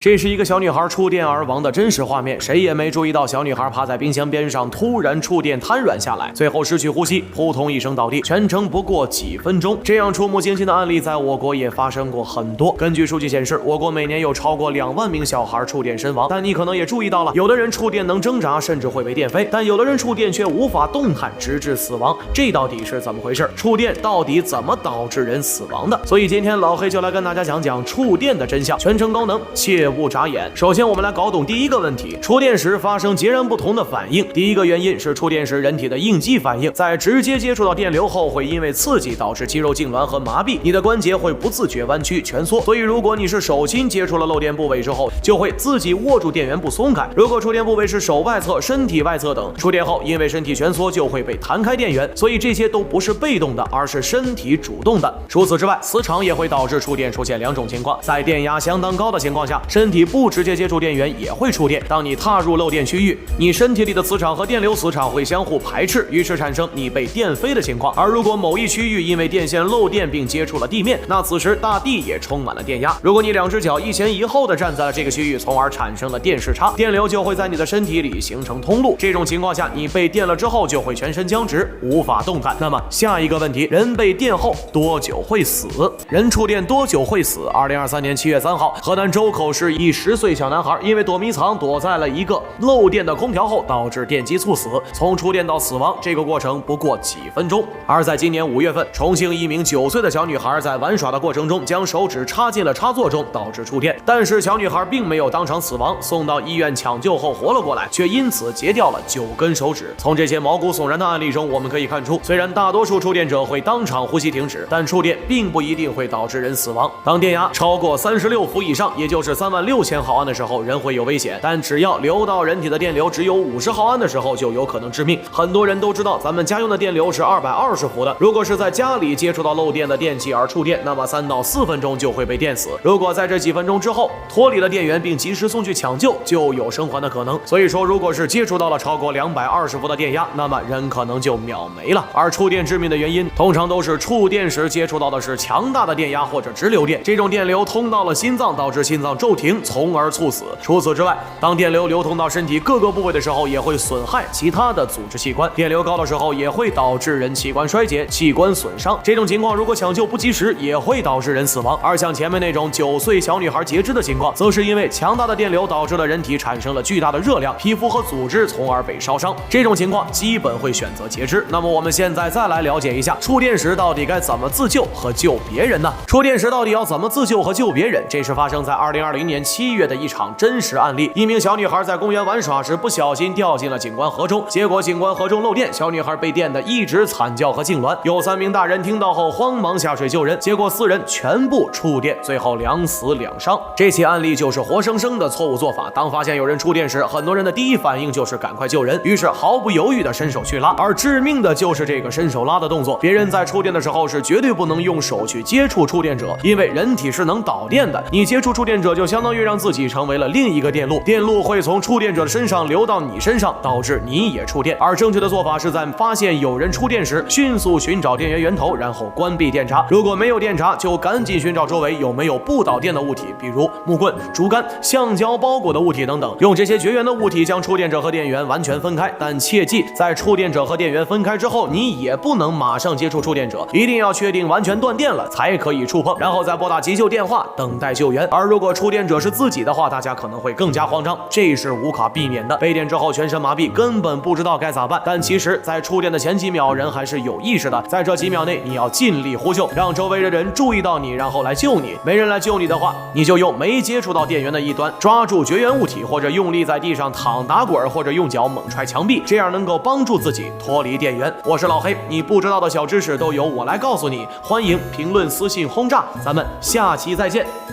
这是一个小女孩触电而亡的真实画面，谁也没注意到小女孩趴在冰箱边上，突然触电瘫软下来，最后失去呼吸，扑通一声倒地，全程不过几分钟。这样触目惊心的案例在我国也发生过很多。根据数据显示，我国每年有超过2万名小孩触电身亡。但你可能也注意到了，有的人触电能挣扎，甚至会被电飞，但有的人触电却无法动弹，直至死亡。这到底是怎么回事？触电到底怎么导致人死亡的？所以今天老黑就来跟大家讲讲触电的真相，全程高能，切勿眨眼。首先我们来搞懂第一个问题，触电时发生截然不同的反应。第一个原因是触电时人体的应激反应，在直接接触到电流后，会因为刺激导致肌肉痉挛和麻痹，你的关节会不自觉弯曲蜷缩。所以如果你是手心接触了漏电部位之后，就会自己握住电源不松开。如果触电部位是手外侧、身体外侧等，触电后因为身体蜷缩就会被弹开电源。所以这些都不是被动的，而是身体主动的。除此之外，磁场也会导致触电出现2种情况。在电压相当高的情况下，身体不直接接触电源也会触电。当你踏入漏电区域，你身体里的磁场和电流磁场会相互排斥，于是产生你被电飞的情况。而如果某一区域因为电线漏电并接触了地面，那此时大地也充满了电压。如果你2只脚一前一后的站在了这个区域，从而产生了电势差，电流就会在你的身体里形成通路。这种情况下，你被电了之后就会全身僵直，无法动弹。那么下一个问题，人被电后多久会死？人触电多久会死？2023年7月3号，河南周口市一10岁小男孩因为躲迷藏躲在了一个漏电的空调后，导致电击猝死。从触电到死亡，这个过程不过几分钟。而在今年5月份，重庆一名9岁的小女孩在玩耍的过程中将手指插进了插座中，导致触电。但是小女孩并没有当场死亡，送到医院抢救后活了过来，却因此截掉了9根手指。从这些毛骨悚然的案例中，我们可以看出，虽然大多数触电者会当场呼吸停止，但触电并不一定会导致人死亡。当电压超过36伏以上，也就是36000毫安的时候，人会有危险，但只要流到人体的电流只有50毫安的时候，就有可能致命。很多人都知道咱们家用的电流是220伏的，如果是在家里接触到漏电的电器而触电，那么3到4分钟就会被电死。如果在这几分钟之后脱离了电源并及时送去抢救，就有生还的可能。所以说，如果是接触到了超过220伏的电压，那么人可能就秒没了。而触电致命的原因，通常都是触电时接触到的是强大的电压或者直流电，这种电流通到了心脏，导致心脏骤停，从而猝死。除此之外，当电流流通到身体各个部位的时候，也会损害其他的组织器官。电流高的时候，也会导致人器官衰竭、器官损伤。这种情况如果抢救不及时，也会导致人死亡。而像前面那种9岁小女孩截肢的情况，则是因为强大的电流导致了人体产生了巨大的热量，皮肤和组织从而被烧伤。这种情况基本会选择截肢。那么我们现在再来了解一下，触电时到底该怎么自救和救别人呢？触电时到底要怎么自救和救别人？这是发生在2020年7月的一场真实案例。一名小女孩在公园玩耍时不小心掉进了景观河中，结果景观河中漏电，小女孩被电得一直惨叫和痉挛。有3名大人听到后慌忙下水救人，结果4人全部触电，最后2死2伤。这起案例就是活生生的错误做法。当发现有人触电时，很多人的第一反应就是赶快救人，于是毫不犹豫地伸手去拉。而致命的就是这个伸手拉的动作。别人在触电的时候是绝对不能用手去接触触电者，因为人体是能导电的。你接触触电者就相当于让自己成为了另一个电路，电路会从触电者的身上流到你身上，导致你也触电。而正确的做法是在发现有人触电时，迅速寻找电源源头，然后关闭电闸。如果没有电闸，就赶紧寻找周围有没有不导电的物体，比如木棍、竹竿、橡胶包裹的物体等等，用这些绝缘的物体将触电者和电源完全分开。但切记，在触电者和电源分开之后，你也不能马上接触触电者，一定要确定完全断电了才可以触碰，然后再拨打急救电话等待救援。而如果触电者是自己的话，大家可能会更加慌张，这是无可避免的。被电之后全身麻痹，根本不知道该咋办。但其实在触电的前几秒，人还是有意识的，在这几秒内你要尽力呼救，让周围的人注意到你，然后来救你。没人来救你的话，你就用没接触到电源的一端抓住绝缘物体，或者用力在地上躺打滚，或者用脚猛踹墙壁，这样能够帮助自己脱离电源。我是老黑，你不知道的小知识都由我来告诉你，欢迎评论、私信轰炸，咱们下期再见。